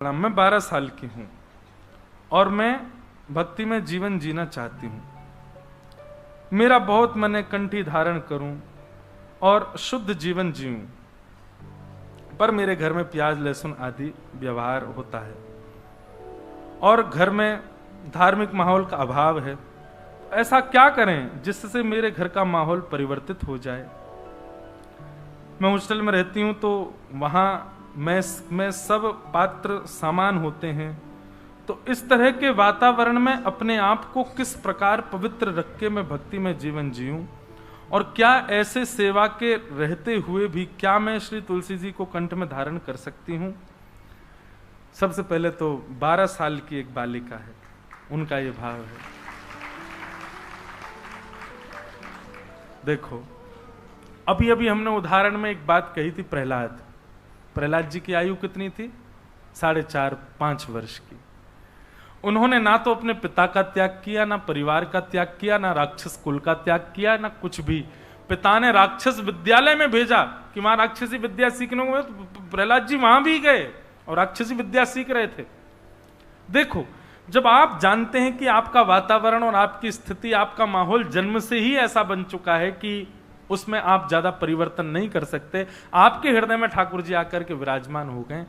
मैं 12 साल की हूँ और मैं भक्ति में जीवन जीना चाहती हूँ। मेरा बहुत मन है कंठी धारण करूं और शुद्ध जीवन जीऊं, पर मेरे घर में प्याज लहसुन आदि व्यवहार होता है और घर में धार्मिक माहौल का अभाव है। ऐसा क्या करें जिससे मेरे घर का माहौल परिवर्तित हो जाए। मैं हॉस्टल में रहती हूं तो वहां में सब पात्र सामान होते हैं, तो इस तरह के वातावरण में अपने आप को किस प्रकार पवित्र रख के मैं भक्ति में जीवन जीऊं, और क्या ऐसे सेवा के रहते हुए भी क्या मैं श्री तुलसी जी को कंठ में धारण कर सकती हूं। सबसे पहले तो 12 साल की एक बालिका है, उनका ये भाव है। देखो, अभी अभी हमने उदाहरण में एक बात कही थी, प्रहलाद जी की आयु कितनी थी? 4.5-5 वर्ष की। उन्होंने ना तो अपने पिता का त्याग किया, ना परिवार का त्याग किया, ना राक्षस कुल का त्याग किया, ना कुछ भी। पिता ने राक्षस विद्यालय में भेजा कि वहां राक्षसी विद्या सीखने को, तो प्रहलाद जी वहां भी गए और राक्षसी विद्या सीख रहे थे। देखो, जब आप जानते हैं कि आपका वातावरण और आपकी स्थिति, आपका माहौल जन्म से ही ऐसा बन चुका है कि उसमें आप ज्यादा परिवर्तन नहीं कर सकते, आपके हृदय में ठाकुर जी आकर के विराजमान हो गए,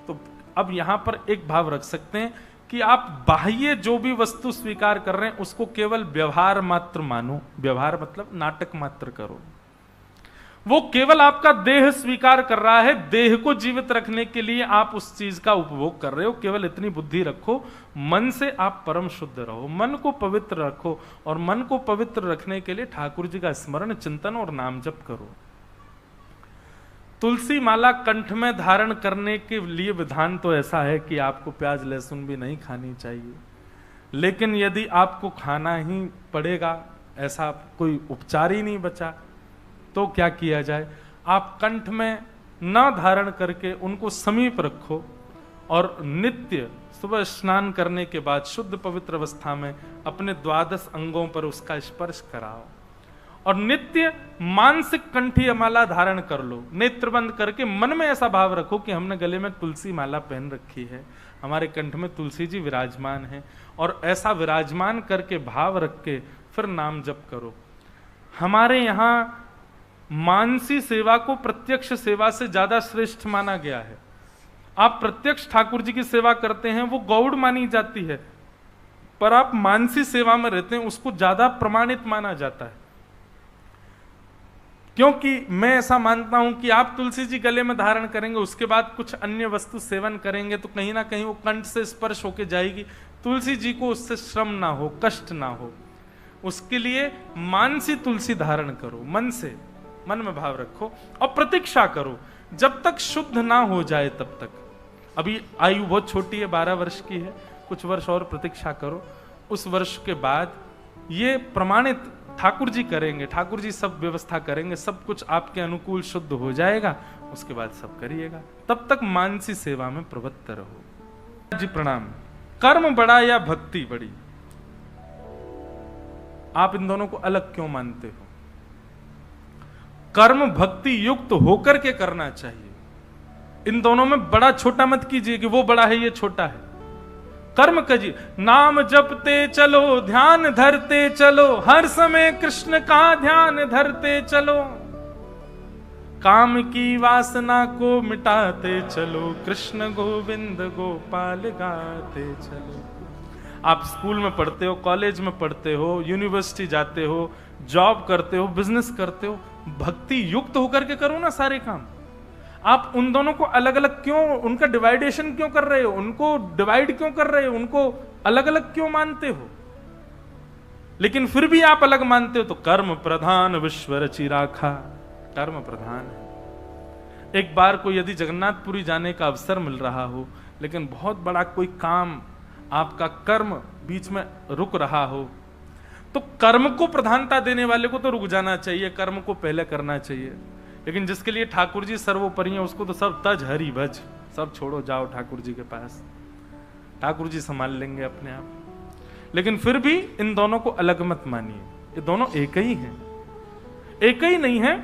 तो अब यहां पर एक भाव रख सकते हैं कि आप बाह्य जो भी वस्तु स्वीकार कर रहे हैं उसको केवल व्यवहार मात्र मानो। व्यवहार मतलब नाटक मात्र करो। वो केवल आपका देह स्वीकार कर रहा है, देह को जीवित रखने के लिए आप उस चीज का उपभोग कर रहे हो। केवल इतनी बुद्धि रखो, मन से आप परम शुद्ध रहो, मन को पवित्र रखो, और मन को पवित्र रखने के लिए ठाकुर जी का स्मरण, चिंतन और नाम जप करो। तुलसी माला कंठ में धारण करने के लिए विधान तो ऐसा है कि आपको प्याज लहसुन भी नहीं खानी चाहिए, लेकिन यदि आपको खाना ही पड़ेगा, ऐसा कोई उपचार ही नहीं बचा, तो क्या किया जाए? आप कंठ में न धारण करके उनको समीप रखो और नित्य सुबह स्नान करने के बाद शुद्ध पवित्र अवस्था में अपने 12 अंगों पर उसका स्पर्श कराओ, और नित्य मानसिक कंठी माला धारण कर लो। नेत्र बंद करके मन में ऐसा भाव रखो कि हमने गले में तुलसी माला पहन रखी है, हमारे कंठ में तुलसी जी विराजमान है, और ऐसा विराजमान करके भाव रख के फिर नाम जप करो। हमारे यहाँ मानसी सेवा को प्रत्यक्ष सेवा से ज्यादा श्रेष्ठ माना गया है। आप प्रत्यक्ष ठाकुर जी की सेवा करते हैं, वो गौड़ मानी जाती है, पर आप मानसी सेवा में रहते हैं, उसको ज्यादा प्रमाणित माना जाता है। क्योंकि मैं ऐसा मानता हूं कि आप तुलसी जी गले में धारण करेंगे, उसके बाद कुछ अन्य वस्तु सेवन करेंगे, तो कहीं ना कहीं वो कंठ से स्पर्श होके जाएगी। तुलसी जी को उससे श्रम ना हो, कष्ट ना हो, उसके लिए मानसी तुलसी धारण करो। मन से, मन में भाव रखो और प्रतीक्षा करो जब तक शुद्ध ना हो जाए तब तक। अभी आयु बहुत छोटी है, 12 वर्ष की है, कुछ वर्ष और प्रतीक्षा करो। उस वर्ष के बाद ये प्रमाणित ठाकुर जी करेंगे, ठाकुर जी सब व्यवस्था करेंगे, सब कुछ आपके अनुकूल शुद्ध हो जाएगा, उसके बाद सब करिएगा। तब तक मानसी सेवा में प्रवृत्त रहो। जी प्रणाम। कर्म बड़ा या भक्ति बड़ी, आप इन दोनों को अलग क्यों मानते हो? कर्म भक्ति युक्त होकर के करना चाहिए। इन दोनों में बड़ा छोटा मत कीजिए कि वो बड़ा है ये छोटा है। कर्म करिए, नाम जपते चलो, ध्यान धरते चलो, हर समय कृष्ण का ध्यान धरते चलो, काम की वासना को मिटाते चलो, कृष्ण गोविंद गोपाल गाते चलो। आप स्कूल में पढ़ते हो, कॉलेज में पढ़ते हो, यूनिवर्सिटी जाते हो, जॉब करते हो, बिजनेस करते हो, भक्ति युक्त होकर के करो ना सारे काम। आप उन दोनों को अलग अलग क्यों, उनका डिवाइडेशन क्यों कर रहे हो, उनको डिवाइड क्यों कर रहे हो, उनको अलग अलग क्यों मानते हो? लेकिन फिर भी आप अलग मानते हो तो कर्म प्रधान विश्व रचि राखा, कर्म प्रधान है। एक बार को यदि जगन्नाथपुरी जाने का अवसर मिल रहा हो, लेकिन बहुत बड़ा कोई काम, आपका कर्म बीच में रुक रहा हो, तो कर्म को प्रधानता देने वाले को तो रुक जाना चाहिए, कर्म को पहले करना चाहिए। लेकिन जिसके लिए ठाकुर जी सर्वोपरि हैं, उसको तो सब तज हरि भज, सब छोड़ो, जाओ ठाकुर जी के पास, ठाकुर जी संभाल लेंगे अपने आप। लेकिन फिर भी इन दोनों को अलग मत मानिए, ये दोनों एक ही हैं। एक ही नहीं है,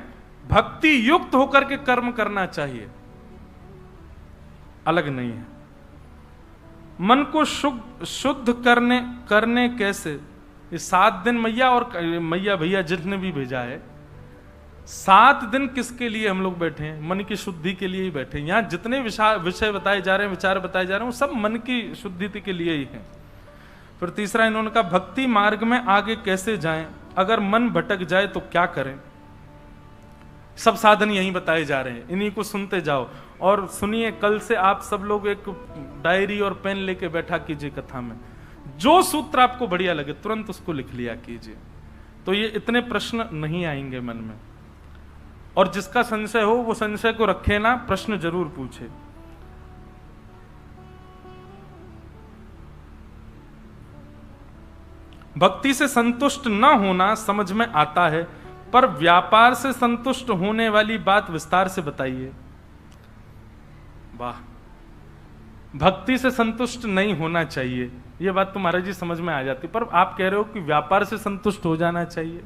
भक्ति युक्त होकर के कर्म करना चाहिए, अलग नहीं है। मन को शुद्ध करने कैसे? ये 7 दिन मैया और मैया भैया जिसने भी भेजा है, 7 दिन किसके लिए हम लोग बैठे हैं? मन की शुद्धि के लिए ही बैठे हैं। यहाँ जितने विषय बताए जा रहे हैं, विचार बताए जा रहे हैं, वो सब मन की शुद्धि के लिए ही हैं। फिर तीसरा इन्होंने कहा भक्ति मार्ग में आगे कैसे जाएं? अगर मन भटक जाए तो क्या करें? सब साधन यही बताए जा रहे हैं, इन्हीं को सुनते जाओ और सुनिए। कल से आप सब लोग एक डायरी और पेन लेके बैठा कीजिए कथा में, जो सूत्र आपको बढ़िया लगे तुरंत उसको लिख लिया कीजिए, तो ये इतने प्रश्न नहीं आएंगे मन में। और जिसका संशय हो वो संशय को रखे ना, प्रश्न जरूर पूछे। भक्ति से संतुष्ट न होना समझ में आता है, पर व्यापार से संतुष्ट होने वाली बात विस्तार से बताइए। वाह, भक्ति से संतुष्ट नहीं होना चाहिए, यह बात तो महाराज जी समझ में आ जाती, पर आप कह रहे हो कि व्यापार से संतुष्ट हो जाना चाहिए।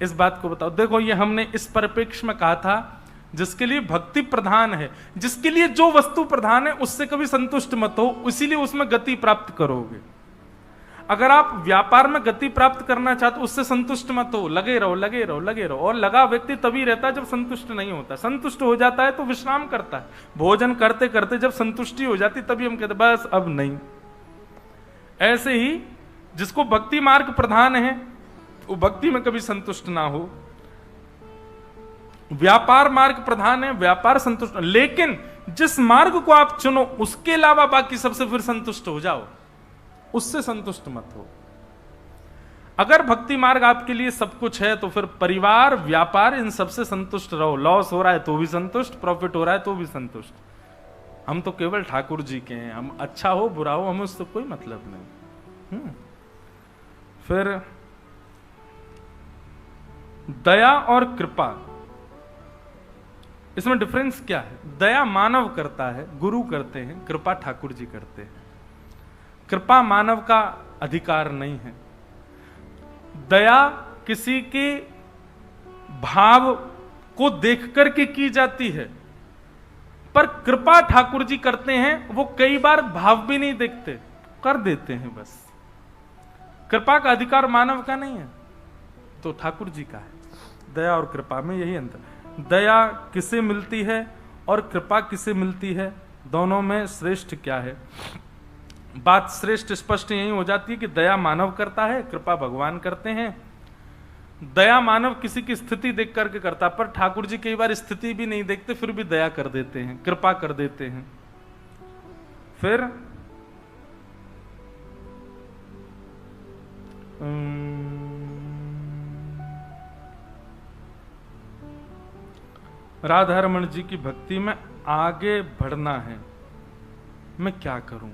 इस बात को बताओ। देखो, ये हमने इस परिप्रेक्ष्य में कहा था जिसके लिए भक्ति प्रधान है, जिसके लिए जो वस्तु प्रधान है उससे कभी संतुष्ट मत हो, इसीलिए उसमें गति प्राप्त करोगे। अगर आप व्यापार में गति प्राप्त करना चाहते हो, उससे संतुष्ट मत हो, लगे रहो लगे रहो लगे रहो। और लगा व्यक्ति तभी रहता है जब संतुष्ट नहीं होता। संतुष्ट हो जाता है तो विश्राम करता है। भोजन करते करते जब संतुष्टि हो जाती तभी हम कहते बस अब नहीं। ऐसे ही जिसको भक्ति मार्ग प्रधान है वो भक्ति में कभी संतुष्ट ना हो। व्यापार मार्ग प्रधान है, व्यापार संतुष्ट, लेकिन जिस मार्ग को आप चुनो उसके अलावा बाकी सबसे फिर संतुष्ट हो जाओ, उससे संतुष्ट मत हो। अगर भक्ति मार्ग आपके लिए सब कुछ है तो फिर परिवार, व्यापार, इन सबसे संतुष्ट रहो। लॉस हो रहा है तो भी संतुष्ट, प्रॉफिट हो रहा है तो भी संतुष्ट। हम तो केवल ठाकुर जी के हैं, हम अच्छा हो बुरा हो हमें उससे कोई मतलब नहीं। फिर दया और कृपा, इसमें डिफरेंस क्या है? दया मानव करता है, गुरु करते हैं, कृपा ठाकुर जी करते हैं। कृपा मानव का अधिकार नहीं है। दया किसी के भाव को देख करके की जाती है, पर कृपा ठाकुर जी करते हैं, वो कई बार भाव भी नहीं देखते, कर देते हैं बस। कृपा का अधिकार मानव का नहीं है, तो ठाकुर जी का है। दया और कृपा में यही अंतर। दया किसे मिलती है और कृपा किसे मिलती है, दोनों में श्रेष्ठ क्या है? बात श्रेष्ठ स्पष्ट यही हो जाती है कि दया मानव करता है, कृपा भगवान करते हैं। दया मानव किसी की स्थिति देख करके करता, पर ठाकुर जी कई बार स्थिति भी नहीं देखते फिर भी दया कर देते हैं, कृपा कर देते हैं। फिर राधा रमण जी की भक्ति में आगे बढ़ना है, मैं क्या करूं?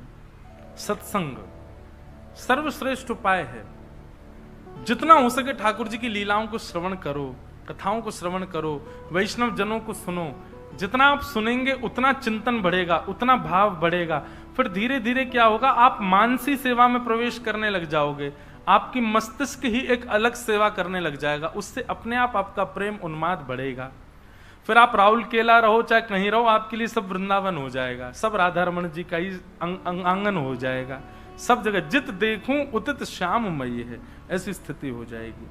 सत्संग सर्वश्रेष्ठ उपाय है। जितना हो सके ठाकुर जी की लीलाओं को श्रवण करो, कथाओं को श्रवण करो, वैष्णव जनों को सुनो। जितना आप सुनेंगे उतना चिंतन बढ़ेगा, उतना भाव बढ़ेगा। फिर धीरे धीरे क्या होगा, आप मानसी सेवा में प्रवेश करने लग जाओगे। आपकी मस्तिष्क ही एक अलग सेवा करने लग जाएगा, उससे अपने आप आपका प्रेम उन्माद बढ़ेगा। फिर आप राहुल केला रहो चाहे कहीं रहो, आपके लिए सब वृंदावन हो जाएगा, सब राधा रमण जी का ही आंगन हो जाएगा। सब जगह जित देखूं उतित श्याममयी है, ऐसी स्थिति हो जाएगी।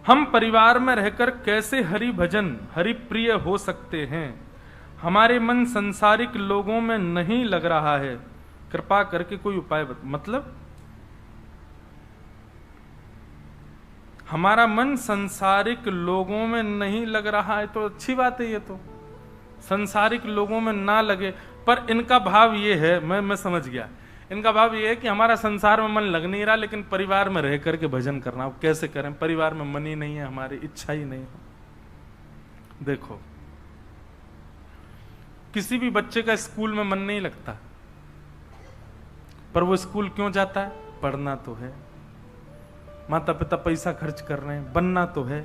हम परिवार में रहकर कैसे हरि भजन हरि प्रिय हो सकते हैं? हमारे मन संसारिक लोगों में नहीं लग रहा है, कृपा करके कोई उपाय मतलब हमारा मन संसारिक लोगों में नहीं लग रहा है तो अच्छी बात है। ये तो संसारिक लोगों में ना लगे, पर इनका भाव ये है, मैं समझ गया, इनका भाव ये है कि हमारा संसार में मन लग नहीं रहा, लेकिन परिवार में रह करके भजन करना। कैसे करें? परिवार में मन ही नहीं है, हमारी इच्छा ही नहीं है। देखो, किसी भी बच्चे का स्कूल में मन नहीं लगता, पर वो स्कूल क्यों जाता है? पढ़ना तो है, माता पिता पैसा खर्च कर रहे हैं, बनना तो है।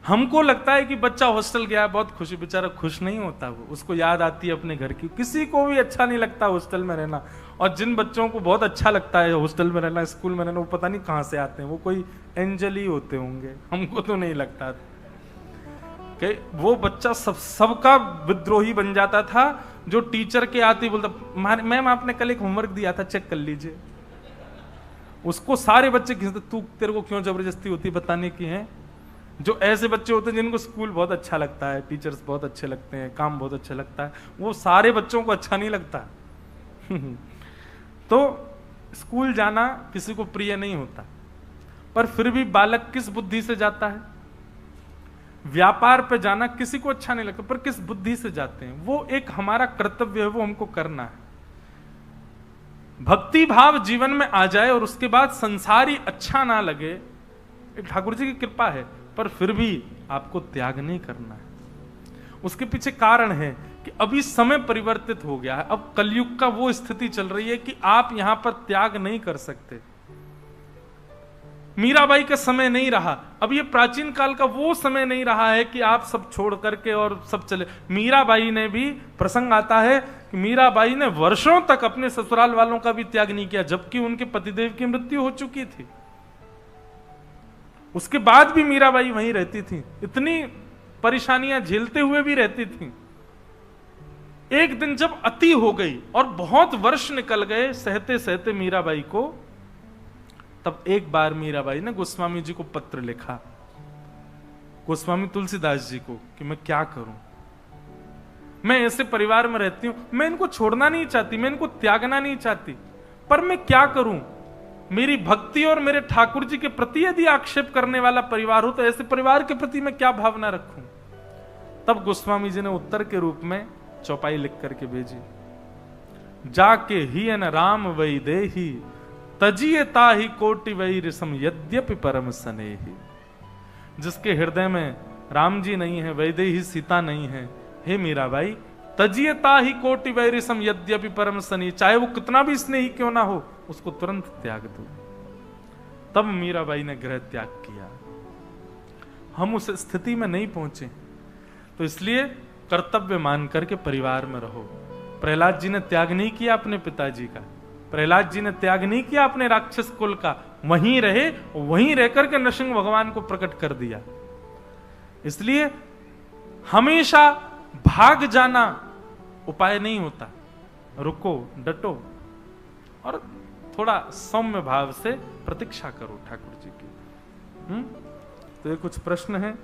हमको लगता है कि बच्चा हॉस्टल गया, बहुत खुशी, बेचारा खुश नहीं होता, वो उसको याद आती है अपने घर की। किसी को भी अच्छा नहीं लगता हॉस्टल में रहना, और जिन बच्चों को बहुत अच्छा लगता है हॉस्टल में रहना, स्कूल में रहना, वो पता नहीं कहां से आते हैं, वो कोई एंजल ही होते होंगे, हमको तो नहीं लगता। कि वो बच्चा सबका विद्रोही बन जाता था, जो टीचर के आते ही बोलता मैम आपने कल एक होमवर्क दिया था चेक कर लीजिए। उसको सारे बच्चे खींचते, तू तेरे को क्यों जबरदस्ती होती बताने की है। जो ऐसे बच्चे होते हैं जिनको स्कूल बहुत अच्छा लगता है, टीचर्स बहुत अच्छे लगते हैं, काम बहुत अच्छा लगता है, वो सारे बच्चों को अच्छा नहीं लगता। तो स्कूल जाना किसी को प्रिय नहीं होता, पर फिर भी बालक किस बुद्धि से जाता है। व्यापार पे जाना किसी को अच्छा नहीं लगता, पर किस बुद्धि से जाते हैं, वो एक हमारा कर्तव्य है, वो हमको करना है। भक्ति भाव जीवन में आ जाए और उसके बाद संसार ही अच्छा ना लगे, ठाकुर जी की कृपा है, पर फिर भी आपको त्याग नहीं करना है। उसके पीछे कारण है कि अभी समय परिवर्तित हो गया है। अब कलयुग का वो स्थिति चल रही है कि आप यहां पर त्याग नहीं कर सकते। मीराबाई का समय नहीं रहा, अब ये प्राचीन काल का वो समय नहीं रहा है कि आप सब छोड़ करके और सब चले। मीराबाई ने भी, प्रसंग आता है कि मीराबाई ने वर्षों तक अपने ससुराल वालों का भी त्याग नहीं किया, जबकि उनके पतिदेव की मृत्यु हो चुकी थी। उसके बाद भी मीराबाई वहीं रहती थी, इतनी परेशानियां झेलते हुए भी रहती थी। एक दिन जब अति हो गई और बहुत वर्ष निकल गए सहते सहते मीराबाई को, तब एक बार मीराबाई ने गोस्वामी जी को पत्र लिखा, गोस्वामी तुलसीदास जी को, कि मैं क्या करूं, मैं ऐसे परिवार में रहती हूं, मैं इनको छोड़ना नहीं चाहती, मैं इनको त्यागना नहीं चाहती, पर मैं क्या करूं। मेरी भक्ति और मेरे ठाकुर जी के प्रति यदि आक्षेप करने वाला परिवार हो तो ऐसे परिवार के प्रति मैं क्या भावना रखूं। तब गोस्वामी जी ने उत्तर के रूप में चौपाई लिख करके भेजी, जाके ही न राम वही देही तजिए ताही कोटि वही रिसम यद्यपि परम स्नेही। जिसके हृदय में राम जी नहीं है, वैदेही सीता नहीं है, हे मीराबाई, तजियता ही कोटि वैरिसम यद्यपि परम स्नेही, चाहे वो कितना भी स्नेही क्यों ना हो, उसको तुरंत त्याग दो। तब मीराबाई ने गृह त्याग किया। हम उस स्थिति में नहीं पहुंचे, तो इसलिए कर्तव्य मान करके परिवार में रहो। प्रहलाद जी ने त्याग नहीं किया अपने पिताजी का, प्रहलाद जी ने त्याग नहीं किया अपने राक्षस कुल का, वहीं रहे, वहीं रहकर के नरसिंह भगवान को प्रकट कर दिया। इसलिए हमेशा भाग जाना उपाय नहीं होता, रुको, डटो और थोड़ा सौम्य भाव से प्रतीक्षा करो ठाकुर जी की। तो ये कुछ प्रश्न है।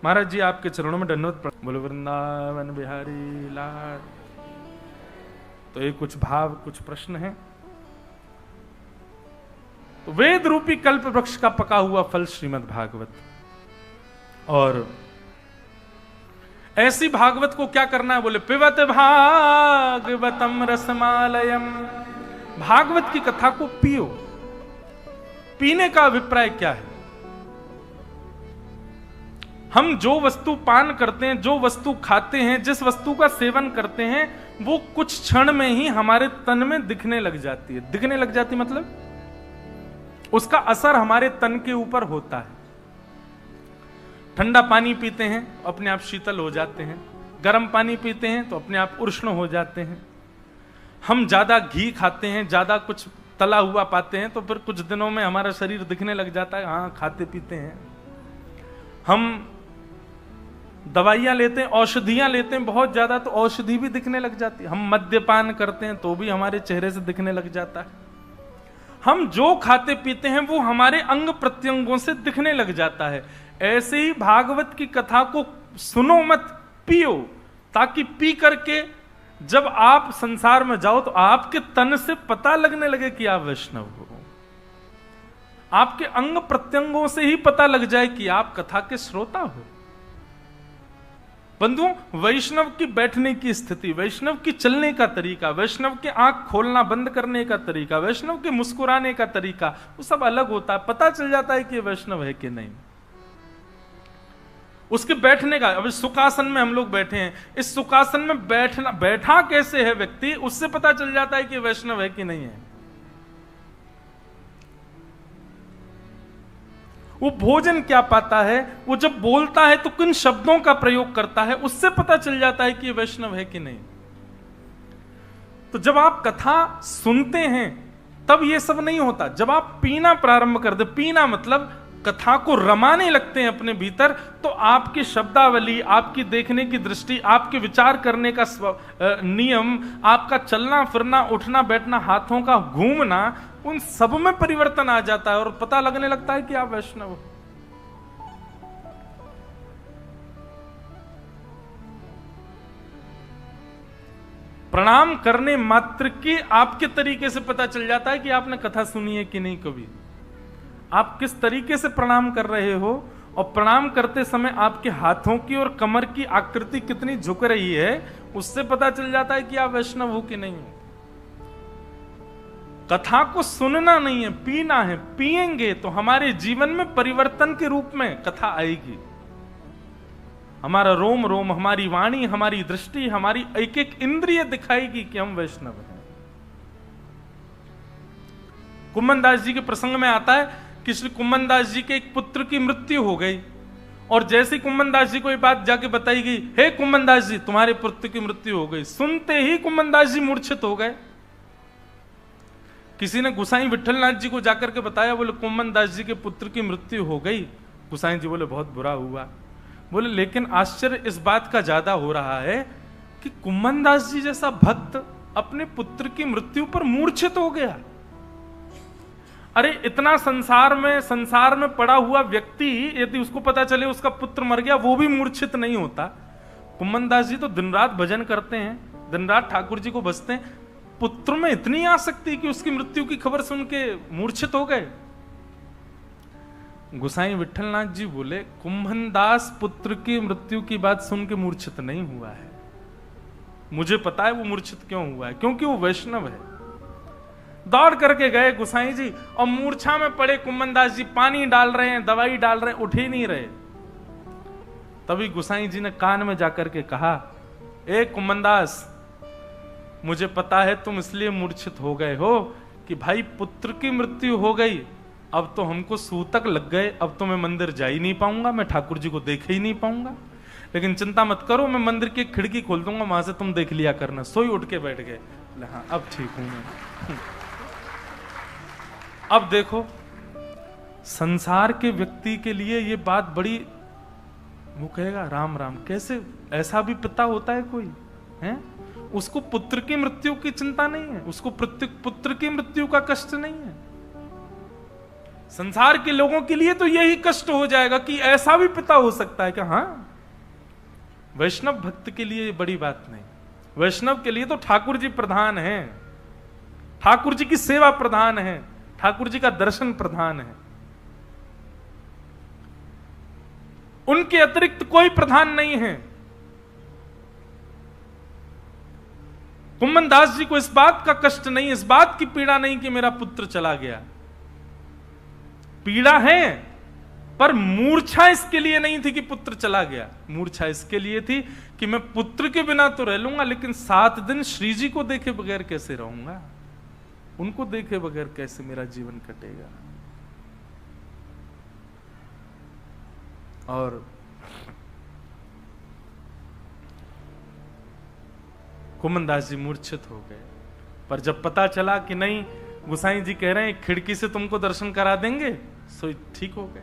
महाराज जी आपके चरणों में दंडवत, बोलो वृंदावन बिहारी लाल। तो ये कुछ भाव, कुछ प्रश्न है। तो वेद रूपी कल्प वृक्ष का पका हुआ फल श्रीमद् भागवत, और ऐसी भागवत को क्या करना है, बोले पिबत भागवतम रसमालयम, भागवत की कथा को पियो। पीने का अभिप्राय क्या है? हम जो वस्तु पान करते हैं, जो वस्तु खाते हैं, जिस वस्तु का सेवन करते हैं, वो कुछ क्षण में ही हमारे तन में दिखने लग जाती है। दिखने लग जाती मतलब उसका असर हमारे तन के ऊपर होता है। ठंडा पानी पीते हैं अपने आप शीतल हो जाते हैं, गर्म पानी पीते हैं तो अपने आप उष्ण हो जाते हैं। हम ज्यादा घी खाते हैं, ज्यादा कुछ तला हुआ पाते हैं, तो फिर कुछ दिनों में हमारा शरीर दिखने लग जाता है, हाँ खाते पीते हैं। हम दवाइयां लेते हैं, औषधियां लेते हैं बहुत ज्यादा, तो औषधि भी दिखने लग जाती है। हम मद्यपान करते हैं तो भी हमारे चेहरे से दिखने लग जाता है। हम जो खाते पीते हैं वो हमारे अंग प्रत्यंगों से दिखने लग जाता है। ऐसे ही भागवत की कथा को सुनो मत, पियो, ताकि पी करके जब आप संसार में जाओ तो आपके तन से पता लगने लगे कि आप वैष्णव हो। आपके अंग प्रत्यंगों से ही पता लग जाए कि आप कथा के श्रोता हो। बंधुओं, वैष्णव की बैठने की स्थिति, वैष्णव की चलने का तरीका, वैष्णव के आंख खोलना बंद करने का तरीका, वैष्णव के मुस्कुराने का तरीका, वो सब अलग होता है। पता चल जाता है कि वैष्णव है कि नहीं। उसके बैठने का, अब सुखासन में हम लोग बैठे हैं, इस सुखासन में बैठा कैसे है व्यक्ति, उससे पता चल जाता है कि वैष्णव है कि नहीं है। वो भोजन क्या पाता है, वो जब बोलता है तो किन शब्दों का प्रयोग करता है, उससे पता चल जाता है कि ये वैष्णव है कि नहीं। तो जब आप कथा सुनते हैं तब ये सब नहीं होता। जब आप पीना प्रारंभ कर दे, पीना मतलब कथा को रमाने लगते हैं अपने भीतर, तो आपकी शब्दावली, आपकी देखने की दृष्टि, आपके विचार करने का नियम, आपका चलना फिरना, उठना बैठना, हाथों का घूमना, उन सब में परिवर्तन आ जाता है और पता लगने लगता है कि आप वैष्णव हो। प्रणाम करने मात्र की आपके तरीके से पता चल जाता है कि आपने कथा सुनी है कि नहीं कभी। आप किस तरीके से प्रणाम कर रहे हो और प्रणाम करते समय आपके हाथों की और कमर की आकृति कितनी झुक रही है, उससे पता चल जाता है कि आप वैष्णव हो कि नहीं हो। कथा को सुनना नहीं है, पीना है। पिएंगे तो हमारे जीवन में परिवर्तन के रूप में कथा आएगी। हमारा रोम रोम, हमारी वाणी, हमारी दृष्टि, हमारी एक एक इंद्रिय दिखाएगी कि हम वैष्णव हैं। कुम्मन दास जी के प्रसंग में आता है कि श्री कुम्मन दास जी के एक पुत्र की मृत्यु हो गई और जैसे कुम्मन दास जी को ये बात जाके बताई गई, हे कुम्मन दास जी, तुम्हारे पुत्र की मृत्यु हो गई, सुनते ही कुम्मन दास जी मूर्छित हो गए। किसी ने गुसाई विठलनाथ जी को जाकर के बताया, बोले कुम्मन दास जी के पुत्र की मृत्यु हो गई। गुसाई जी बोले बहुत बुरा हुआ। बोले लेकिन आश्चर्य इस बात का ज्यादा हो रहा है कि कुम्मन दास जी जैसा भक्त अपने पुत्र की मृत्यु पर मूर्छित हो गया। अरे इतना संसार में पड़ा हुआ व्यक्ति यदि उसको पता चले उसका पुत्र मर गया, वो भी मूर्छित नहीं होता। कुम्मन दास जी तो दिन रात भजन करते हैं, दिन रात ठाकुर जी को भजते हैं, पुत्र में इतनी आसक्ति कि उसकी मृत्यु की खबर सुन के मूर्छित हो गए। गुसाई विठलनाथ जी बोले कुम्भन दास पुत्र की मृत्यु की बात सुन के मूर्छित नहीं हुआ है, मुझे पता है वो मूर्छित क्यों हुआ है, क्योंकि वो वैष्णव है। दौड़ करके गए गुसाई जी और मूर्छा में पड़े कुम्भन दास जी पानी डाल रहे हैं, दवाई डाल रहे हैं, उठ ही नहीं रहे। तभी गुसाई जी ने कान में जाकर के कहा, ए कुम्भन दास, मुझे पता है तुम इसलिए मूर्छित हो गए हो कि भाई पुत्र की मृत्यु हो गई, अब तो हमको सूतक लग गए, अब तो मैं मंदिर जा ही नहीं पाऊंगा, मैं ठाकुर जी को देख ही नहीं पाऊंगा। लेकिन चिंता मत करो, मैं मंदिर की खिड़की खोल दूंगा, वहां से तुम देख लिया करना। सोई उठ के बैठ गए। हाँ अब ठीक हूं मैं। अब देखो संसार के व्यक्ति के लिए ये बात बड़ी, वो कहेगा राम राम, कैसे ऐसा भी पिता होता है कोई है? उसको पुत्र की मृत्यु की चिंता नहीं है, उसको पुत्र की मृत्यु का कष्ट नहीं है। संसार के लोगों के लिए तो यही कष्ट हो जाएगा कि ऐसा भी पिता हो सकता है कि हाँ। वैष्णव भक्त के लिए बड़ी बात नहीं, वैष्णव के लिए तो ठाकुर जी प्रधान है, ठाकुर जी की सेवा प्रधान है, ठाकुर जी का दर्शन प्रधान है, उनके अतिरिक्त कोई प्रधान नहीं है। कुम्भन दास जी को इस बात का कष्ट नहीं, इस बात की पीड़ा नहीं कि मेरा पुत्र चला गया। पीड़ा है, पर मूर्छा इसके लिए नहीं थी कि पुत्र चला गया, मूर्छा इसके लिए थी कि मैं पुत्र के बिना तो रह लूंगा, लेकिन 7 दिन श्री जी को देखे बगैर कैसे रहूंगा, उनको देखे बगैर कैसे मेरा जीवन कटेगा। और कुम्भन दास जी मूर्छित हो गए। पर जब पता चला कि नहीं, गुसाई जी कह रहे हैं खिड़की से तुमको दर्शन करा देंगे, सो ठीक हो गए।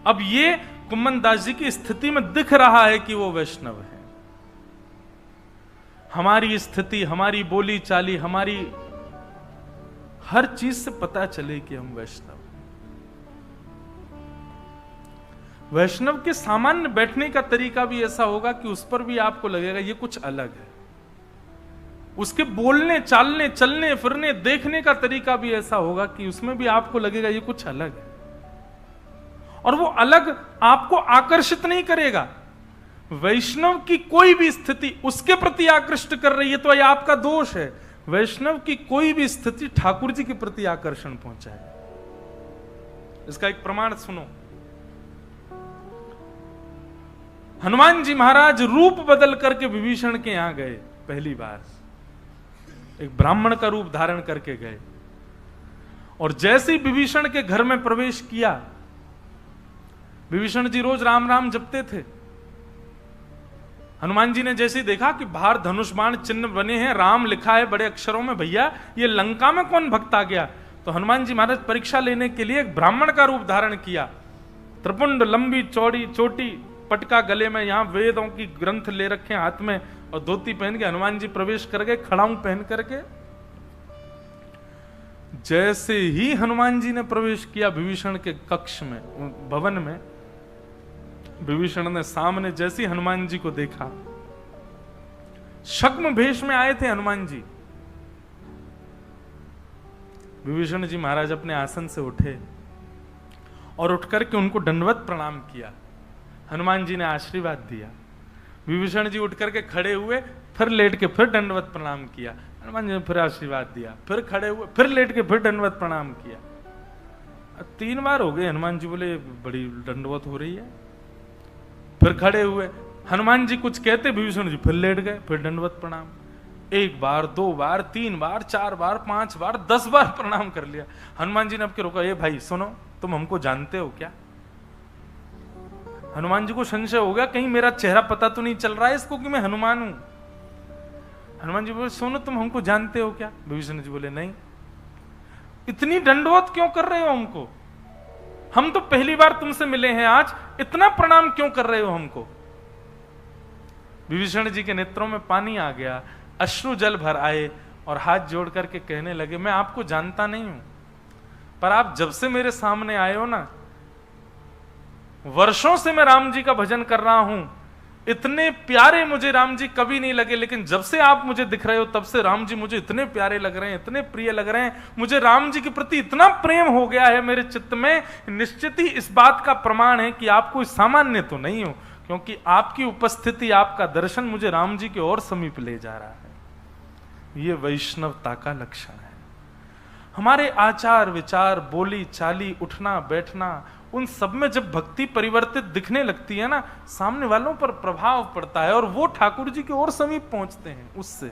अब ये कुम्भन दास जी की स्थिति में दिख रहा है कि वो वैष्णव है। हमारी स्थिति, हमारी बोली चाली, हमारी हर चीज से पता चले कि हम वैष्णव। वैष्णव के सामान्य बैठने का तरीका भी ऐसा होगा कि उस पर भी आपको लगेगा ये कुछ अलग है। उसके बोलने चालने चलने फिरने देखने का तरीका भी ऐसा होगा कि उसमें भी आपको लगेगा ये कुछ अलग है। और वो अलग आपको आकर्षित नहीं करेगा। वैष्णव की कोई भी स्थिति उसके प्रति आकृष्ट कर रही है तो यह आपका दोष है। वैष्णव की कोई भी स्थिति ठाकुर जी के प्रति आकर्षण पहुंचाए। इसका एक प्रमाण सुनो। हनुमान जी महाराज रूप बदल करके विभीषण के यहां गए, पहली बार एक ब्राह्मण का रूप धारण करके गए, और जैसे ही विभीषण के घर में प्रवेश किया, विभीषण जी रोज राम राम जपते थे। हनुमान जी ने जैसे ही देखा कि बाहर धनुष बाण चिन्ह बने हैं, राम लिखा है बड़े अक्षरों में, भैया ये लंका में कौन भक्त आ गया, तो हनुमान जी महाराज परीक्षा लेने के लिए एक ब्राह्मण का रूप धारण किया त्रिपुंड, लंबी चौड़ी चोटी, पटका गले में, यहां वेदों की ग्रंथ ले रखे हाथ में, और धोती पहन के हनुमान जी प्रवेश कर गए खड़ाऊं पहन करके। जैसे ही हनुमान जी ने प्रवेश किया विभीषण के कक्ष में, भवन में, विभीषण ने सामने जैसे हनुमान जी को देखा, शग्म भेष में आए थे हनुमान जी। विभीषण जी महाराज अपने आसन से उठे और उठकर के उनको दंडवत प्रणाम किया। हनुमान जी ने आशीर्वाद दिया। विभीषण जी उठकर के खड़े हुए, फिर लेट के फिर दंडवत प्रणाम किया। हनुमान जी ने फिर आशीर्वाद दिया, फिर खड़े हुए, फिर लेट के फिर दंडवत प्रणाम किया। 3 बार हो गए। हनुमान जी बोले बड़ी दंडवत हो रही है। फिर खड़े हुए, हनुमान जी कुछ कहते, विभीषण जी फिर लेट गए, फिर दंडवत प्रणाम। 1 बार, 2 बार, 3 बार, 4 बार, 5 बार, 10 बार प्रणाम कर लिया। हनुमान जी ने अब के रोका, ए भाई सुनो, तुम हमको जानते हो क्या? हनुमान जी को संशय हो गया, कहीं मेरा चेहरा पता तो नहीं चल रहा है इसको कि मैं हनुमान हूं। हनुमान जी बोले, सुनो तुम हमको जानते हो क्या? विभीषण जी बोले, नहीं। इतनी दंडवत क्यों कर रहे हो हमको? हम तो पहली बार तुमसे मिले हैं आज, इतना प्रणाम क्यों कर रहे हो हमको? विभीषण जी के नेत्रों में पानी आ गया, अश्रु जल भर आए और हाथ जोड़ करके कहने लगे, मैं आपको जानता नहीं हूं, पर आप जब से मेरे सामने आए हो ना, वर्षों से मैं राम जी का भजन कर रहा हूं, इतने प्यारे मुझे राम जी कभी नहीं लगे, लेकिन जब से आप मुझे दिख रहे हो तब से राम जी मुझे इतने प्यारे लग रहे हैं, इतने प्रिय लग रहे हैं। मुझे राम जी के प्रति इतना प्रेम हो गया है मेरे चित्त में, निश्चित ही इस बात का प्रमाण है कि आप कोई सामान्य तो नहीं हो, क्योंकि आपकी उपस्थिति, आपका दर्शन मुझे राम जी के और समीप ले जा रहा है। ये वैष्णवता का लक्षण है। हमारे आचार विचार, बोली चाली, उठना बैठना, उन सब में जब भक्ति परिवर्तित दिखने लगती है ना, सामने वालों पर प्रभाव पड़ता है और वो ठाकुर जी के और समीप पहुंचते हैं उससे।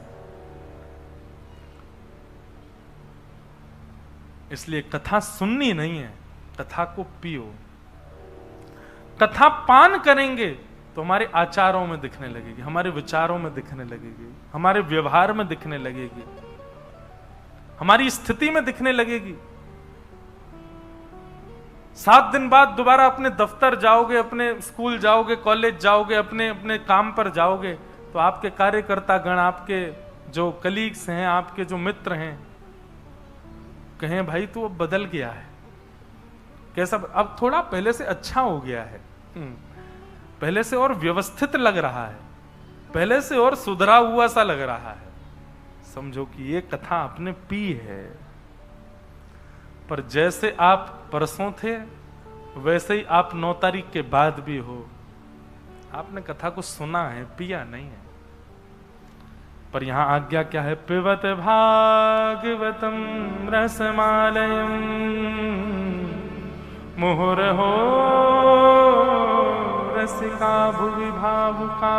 इसलिए कथा सुननी नहीं है, कथा को पियो। कथा पान करेंगे तो हमारे आचारों में दिखने लगेगी, हमारे विचारों में दिखने लगेगी, हमारे व्यवहार में दिखने लगेगी, हमारी स्थिति में दिखने लगेगी। 7 दिन बाद दोबारा अपने दफ्तर जाओगे, अपने स्कूल जाओगे, कॉलेज जाओगे, अपने अपने काम पर जाओगे, तो आपके कार्यकर्ता गण, आपके जो कलीग्स हैं, आपके जो मित्र हैं, कहें भाई तू अब बदल गया है, कैसा, अब थोड़ा पहले से अच्छा हो गया है, पहले से और व्यवस्थित लग रहा है, पहले से और सुधरा हुआ सा लग रहा है। समझो कि ये कथा आपने पी है। पर जैसे आप परसों थे वैसे ही आप 9 तारीख के बाद भी हो। आपने कथा को सुना है, पिया नहीं है। पर यहां आज्ञा क्या है? पिबत भागवतम रसमालयम मुहुर्हो रसिका भुवि भावुका।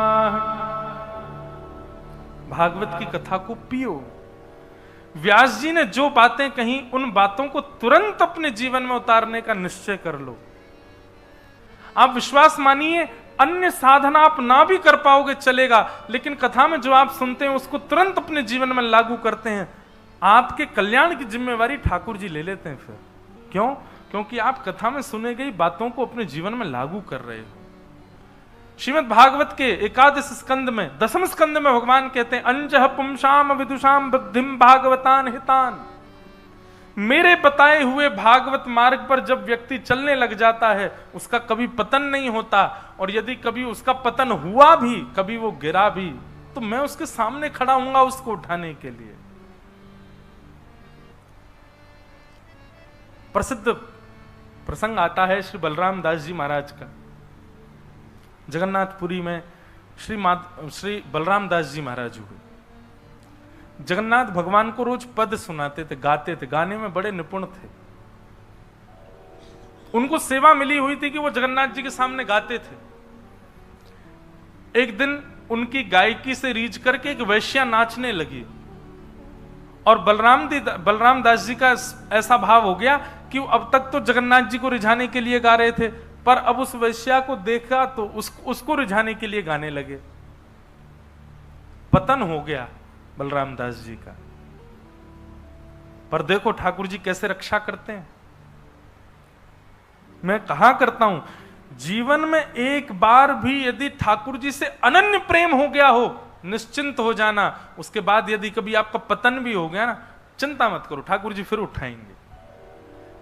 भागवत की कथा को पियो। व्यास जी ने जो बातें कही, उन बातों को तुरंत अपने जीवन में उतारने का निश्चय कर लो। आप विश्वास मानिए, अन्य साधना आप ना भी कर पाओगे चलेगा, लेकिन कथा में जो आप सुनते हैं उसको तुरंत अपने जीवन में लागू करते हैं। आपके कल्याण की जिम्मेवारी ठाकुर जी ले लेते हैं फिर। क्यों? क्योंकि आप कथा में सुने गई बातों को अपने जीवन में लागू कर रहे हो। श्रीमद् भागवत के 11 स्कंद में, 10वें स्कंद में भगवान कहते हैं, अंजह पुंसाम विदुषाम बुद्धिम भागवतान हितान। मेरे बताए हुए भागवत मार्ग पर जब व्यक्ति चलने लग जाता है, उसका कभी पतन नहीं होता, और यदि कभी उसका पतन हुआ भी, कभी वो गिरा भी, तो मैं उसके सामने खड़ा हूंगा उसको उठाने के लिए। प्रसिद्ध प्रसंग आता है श्री बलराम दास जी महाराज का। जगन्नाथपुरी में श्री बलराम दास जी महाराज हुए। जगन्नाथ भगवान को रोज पद सुनाते थे, गाते थे, गाने में बड़े निपुण थे। उनको सेवा मिली हुई थी कि वो जगन्नाथ जी के सामने गाते थे। एक दिन उनकी गायकी से रीझ करके एक वैश्या नाचने लगी, और बलराम दास जी का ऐसा भाव हो गया कि वो अब तक तो जगन्नाथ जी को रिझाने के लिए गा रहे थे, पर अब उस वैश्या को देखा तो उसको रिझाने के लिए गाने लगे। पतन हो गया बलराम दास जी का। पर देखो ठाकुर जी कैसे रक्षा करते हैं। मैं कहा करता हूं जीवन में एक बार भी यदि ठाकुर जी से अनन्य प्रेम हो गया हो, निश्चिंत हो जाना। उसके बाद यदि कभी आपका पतन भी हो गया ना, चिंता मत करो, ठाकुर जी फिर उठाएंगे।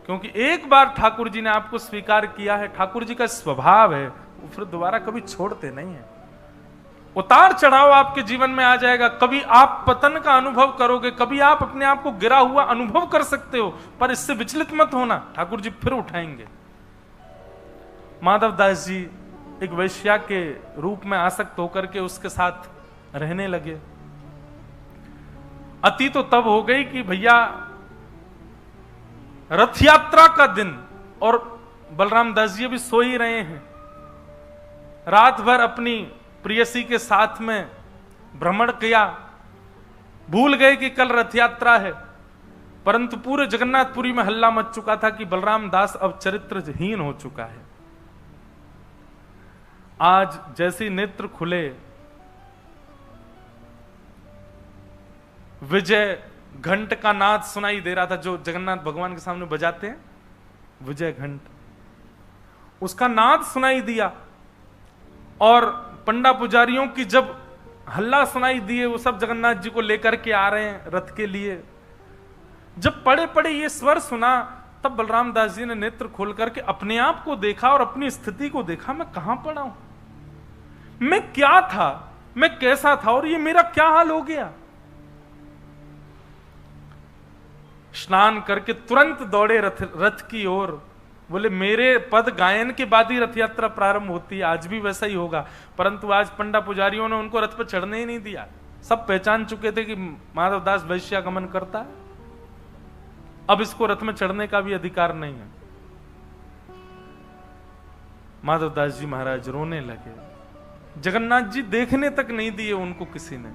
क्योंकि एक बार ठाकुर जी ने आपको स्वीकार किया है, ठाकुर जी का स्वभाव है, वो फिर दोबारा कभी छोड़ते नहीं है। उतार चढ़ाव आपके जीवन में आ जाएगा, कभी आप पतन का अनुभव करोगे, कभी आप अपने आप को गिरा हुआ अनुभव कर सकते हो, पर इससे विचलित मत होना, ठाकुर जी फिर उठाएंगे। माधव दास जी एक वैश्या के रूप में आसक्त होकर के उसके साथ रहने लगे। अति तो तब हो गई कि भैया रथ यात्रा का दिन, और बलराम दास जी अभी सो ही रहे हैं। रात भर अपनी प्रियसी के साथ में भ्रमण किया, भूल गए कि कल रथ यात्रा है। परंतु पूरे जगन्नाथपुरी में हल्ला मच चुका था कि बलराम दास अब चरित्रहीन हो चुका है। आज जैसे नेत्र खुले, विजय घंट का नाद सुनाई दे रहा था, जो जगन्नाथ भगवान के सामने बजाते हैं, विजय घंट, उसका नाद सुनाई दिया। और पंडा पुजारियों की जब हल्ला सुनाई दिए, वो सब जगन्नाथ जी को लेकर के आ रहे हैं रथ के लिए। जब पड़े पड़े ये स्वर सुना, तब बलराम दास जी ने नेत्र खोल करके अपने आप को देखा और अपनी स्थिति को देखा। मैं कहां पड़ा हूं, मैं क्या था, मैं कैसा था, और ये मेरा क्या हाल हो गया। स्नान करके तुरंत दौड़े रथ की ओर। बोले मेरे पद गायन के बाद ही रथ यात्रा प्रारंभ होती है, आज भी वैसा ही होगा। परंतु आज पंडा पुजारियों ने उनको रथ पर चढ़ने ही नहीं दिया। सब पहचान चुके थे कि माधव दास वैश्यागमन करता है, अब इसको रथ में चढ़ने का भी अधिकार नहीं है। माधव दास जी महाराज रोने लगे। जगन्नाथ जी देखने तक नहीं दिए उनको किसी ने।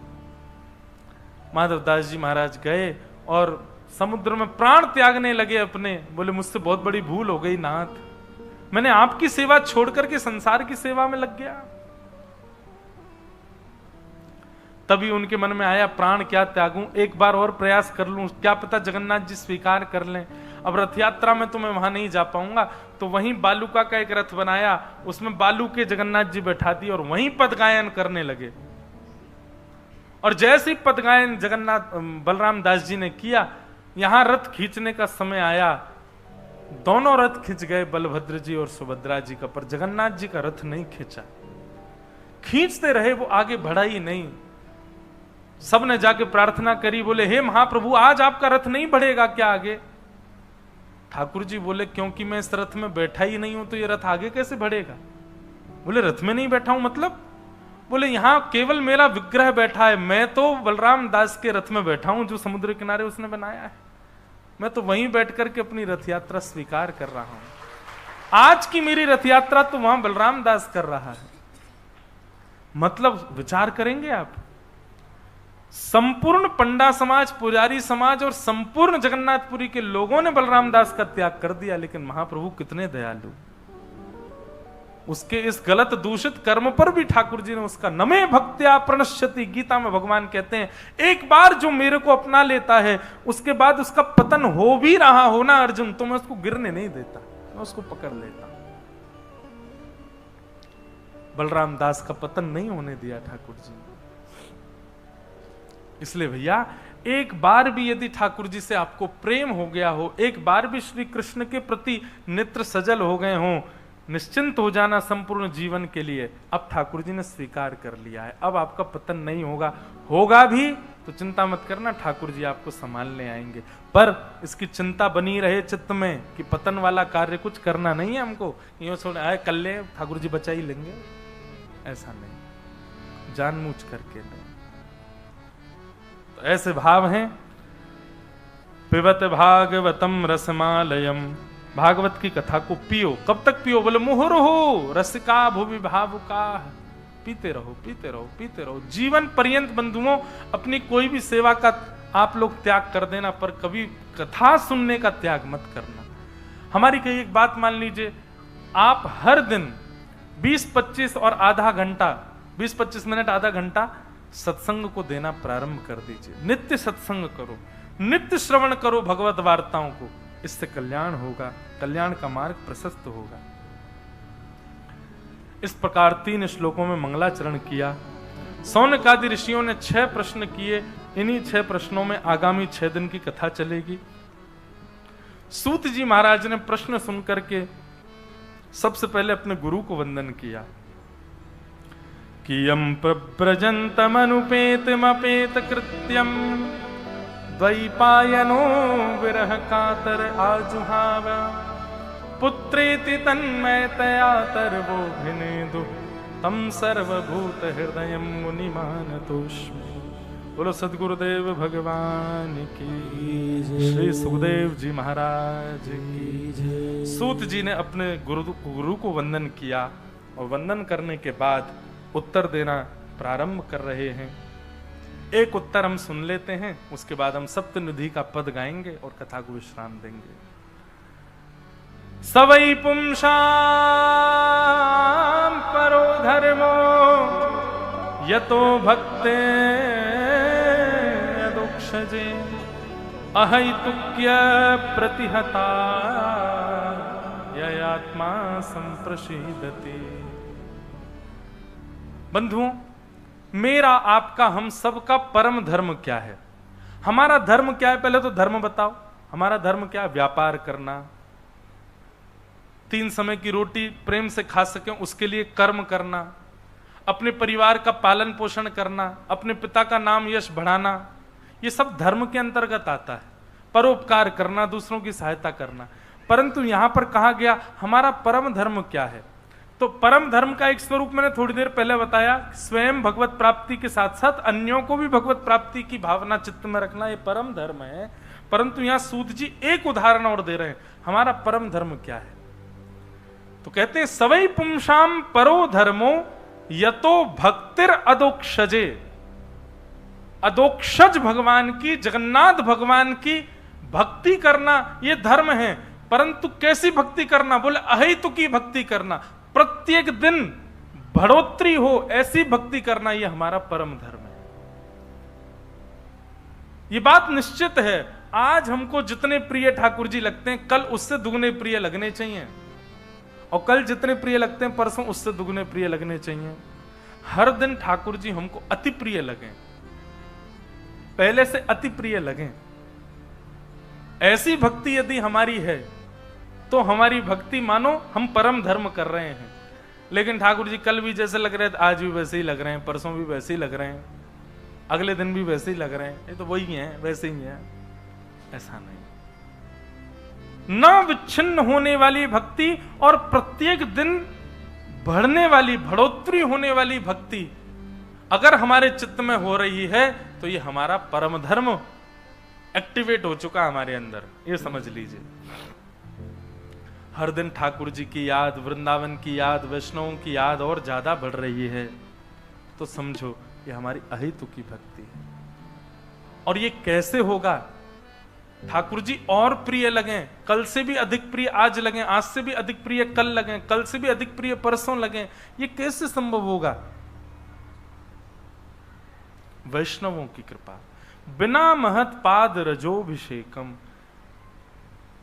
माधव दास जी महाराज गए और समुद्र में प्राण त्यागने लगे अपने। बोले मुझसे बहुत बड़ी भूल हो गई नाथ, मैंने आपकी सेवा छोड़ करके संसार की सेवा में लग गया। तभी उनके मन में आया प्राण क्या त्यागूं, एक बार और प्रयास कर लूं, क्या पता जगन्नाथ जी स्वीकार कर लें। अब रथ यात्रा में तो मैं वहां नहीं जा पाऊंगा, तो वहीं बालूका का एक रथ बनाया, उसमें बालू के जगन्नाथ जी बैठा दिए और वहीं पद गायन करने लगे। और जैसे ही पद गायन जगन्नाथ बलराम दास जी ने किया, यहां रथ खींचने का समय आया। दोनों रथ खिंच गए, बलभद्र जी और सुभद्रा जी का, पर जगन्नाथ जी का रथ नहीं खींचा। खींचते रहे, वो आगे बढ़ा ही नहीं। सबने जाके प्रार्थना करी, बोले हे महाप्रभु आज आपका रथ नहीं बढ़ेगा क्या आगे? ठाकुर जी बोले क्योंकि मैं इस रथ में बैठा ही नहीं हूं तो ये रथ आगे कैसे बढ़ेगा? बोले रथ में नहीं बैठा हूं मतलब? बोले यहां केवल मेरा विग्रह बैठा है, मैं तो बलराम दास के रथ में बैठा हूं जो समुद्र किनारे उसने बनाया है। मैं तो वहीं बैठ करके अपनी रथ यात्रा स्वीकार कर रहा हूं। आज की मेरी रथ यात्रा तो वहां बलराम दास कर रहा है। मतलब विचार करेंगे आप, संपूर्ण पंडा समाज, पुजारी समाज और संपूर्ण जगन्नाथपुरी के लोगों ने बलराम दास का त्याग कर दिया, लेकिन महाप्रभु कितने दयालु। उसके इस गलत दूषित कर्म पर भी ठाकुर जी ने उसका नमे भक्त्या प्रणश्यति, गीता में भगवान कहते हैं एक बार जो मेरे को अपना लेता है उसके बाद उसका पतन हो भी रहा हो ना अर्जुन, तो मैं उसको गिरने नहीं देता, मैं उसको पकड़ लेता। बलराम दास का पतन नहीं होने दिया ठाकुर जी। इसलिए भैया एक बार भी यदि ठाकुर जी से आपको प्रेम हो गया हो, एक बार भी श्री कृष्ण के प्रति नेत्र सजल हो गए हों, निश्चिंत हो जाना संपूर्ण जीवन के लिए। अब ठाकुर जी ने स्वीकार कर लिया है, अब आपका पतन नहीं होगा। होगा भी तो चिंता मत करना, ठाकुर जी आपको संभालने आएंगे। पर इसकी चिंता बनी रहे चित्त में कि पतन वाला कार्य कुछ करना नहीं है हमको, यूं छोड़ आए कर ले ठाकुर जी बचा ही लेंगे, ऐसा नहीं, जानबूझ करके नहीं। तो ऐसे भाव हैं। पिबत भागवतम रसमालयम, भागवत की कथा को पियो। कब तक पियो? बोले मुहुर हो रसिका भुवि भावुका, पीते रहो पीते रहो पीते रहो जीवन पर्यंत। बंधुओं अपनी कोई भी सेवा का आप लोग त्याग कर देना, पर कभी कथा सुनने का त्याग मत करना। हमारी कई एक बात मान लीजिए, आप हर दिन 20-25 और आधा घंटा, 20-25 मिनट आधा घंटा सत्संग को देना प्रारंभ कर दीजिए। नित्य सत्संग करो, नित्य श्रवण करो भगवत वार्ताओं को, इससे कल्याण होगा, कल्याण का मार्ग प्रशस्त होगा। इस प्रकार 3 श्लोकों में मंगलाचरण किया। सौनकादि ऋषियों ने 6 प्रश्न किए। इन्हीं 6 प्रश्नों में आगामी 6 दिन की कथा चलेगी। सूत जी महाराज ने प्रश्न सुनकर के सबसे पहले अपने गुरु को वंदन किया कि यम प्रव्रजन्तमनुपेतमपेत कृत्यम द्वैपायनो विरह कातर आजुहाव पुत्रेति तन्मयतया तर्वोभिनेदु तम सर्वभूत हृदय मुनिमानतोष्मि। बोलो सद्गुरुदेव भगवान की, श्री सुखदेव जी महाराज की। सूत जी ने अपने गुरु को वंदन किया और वंदन करने के बाद उत्तर देना प्रारंभ कर रहे हैं। एक उत्तर हम सुन लेते हैं, उसके बाद हम सप्तनिधि का पद गाएंगे और कथा को विश्राम देंगे। सवै पुंसां परो धर्मो यतो भक्ते अदोक्षजे अहैतुक्य प्रतिहता ययात्मा संप्रसीदति। बंधुओं, मेरा आपका हम सबका परम धर्म क्या है? हमारा धर्म क्या है? पहले तो धर्म बताओ। हमारा धर्म क्या है? व्यापार करना, 3 समय की रोटी प्रेम से खा सकें उसके लिए कर्म करना, अपने परिवार का पालन पोषण करना, अपने पिता का नाम यश बढ़ाना, ये सब धर्म के अंतर्गत आता है। परोपकार करना, दूसरों की सहायता करना। परंतु यहां पर कहा गया हमारा परम धर्म क्या है? तो परम धर्म का एक स्वरूप मैंने थोड़ी देर पहले बताया, स्वयं भगवत प्राप्ति के साथ साथ अन्यों को भी भगवत प्राप्ति की भावना चित्त में रखना, ये परम धर्म है। परंतु यहां सूत जी एक उदाहरण और दे रहे हैं, हमारा परम धर्म क्या है? तो कहते हैं सवै पुंसाम परो धर्मो यतो भक्तिर अदोक्षजे। अदोक्षज भगवान की, जगन्नाथ भगवान की भक्ति करना ये धर्म है। परंतु कैसी भक्ति करना? बोले अहेतुकी भक्ति करना, प्रत्येक दिन बढ़ोतरी हो ऐसी भक्ति करना, ये हमारा परम धर्म है। ये बात निश्चित है, आज हमको जितने प्रिय ठाकुर जी लगते हैं कल उससे दुगने प्रिय लगने चाहिए, और कल जितने प्रिय लगते हैं परसों उससे दुगने प्रिय लगने चाहिए। हर दिन ठाकुर जी हमको अति प्रिय लगे, पहले से अति प्रिय लगे। ऐसी भक्ति यदि हमारी है तो हमारी भक्ति मानो हम परम धर्म कर रहे हैं। लेकिन ठाकुर जी कल भी जैसे लग रहे थे आज भी वैसे ही लग रहे हैं, परसों भी वैसे ही लग रहे हैं, अगले दिन भी वैसे ही लग रहे हैं, ये तो वही है, वैसे ही है। ऐसा नहीं, न विच्छिन्न होने वाली भक्ति और प्रत्येक दिन बढ़ने वाली, बढ़ोतरी होने वाली भक्ति अगर हमारे चित्त में हो रही है तो ये हमारा परम धर्म एक्टिवेट हो चुका हमारे अंदर, ये समझ लीजिए। हर दिन ठाकुर जी की याद, वृंदावन की याद, वैष्णवों की याद और ज्यादा बढ़ रही है तो समझो ये हमारी अहेतुकी भक्ति है। और ये कैसे होगा? ठाकुर जी और प्रिय लगें, कल से भी अधिक प्रिय आज लगें, आज से भी अधिक प्रिय कल लगें, कल से भी अधिक प्रिय परसों लगें, ये कैसे संभव होगा? वैष्णवों की कृपा, बिना महत पाद रजोभिषेकम।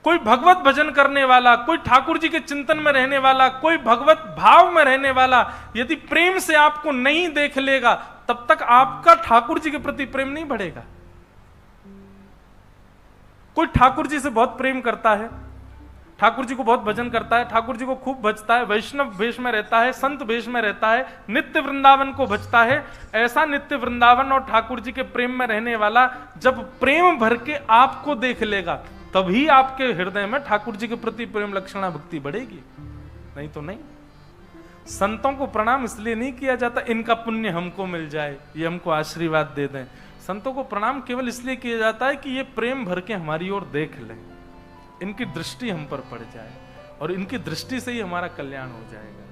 कोई भगवत भजन करने वाला, कोई ठाकुर जी के चिंतन में रहने वाला, कोई भगवत भाव में रहने वाला यदि प्रेम से आपको नहीं देख लेगा तब तक आपका ठाकुर जी के प्रति प्रेम नहीं बढ़ेगा। कोई ठाकुर जी से बहुत प्रेम करता है, ठाकुर जी को बहुत भजन करता है, ठाकुर जी को खूब भजता है, वैष्णव वेश में रहता है, संत वेश में रहता है, नित्य वृंदावन को भजता है, ऐसा नित्य वृंदावन और ठाकुर जी के प्रेम में रहने वाला जब प्रेम भर के आपको देख लेगा तभी आपके हृदय में ठाकुर जी के प्रति प्रेम लक्षणा भक्ति बढ़ेगी, नहीं तो नहीं। संतों को प्रणाम इसलिए नहीं किया जाता इनका पुण्य हमको मिल जाए, ये हमको आशीर्वाद दे दें। संतों को प्रणाम केवल इसलिए किया जाता है कि ये प्रेम भर के हमारी ओर देख लें, इनकी दृष्टि हम पर पड़ जाए और इनकी दृष्टि से ही हमारा कल्याण हो जाएगा।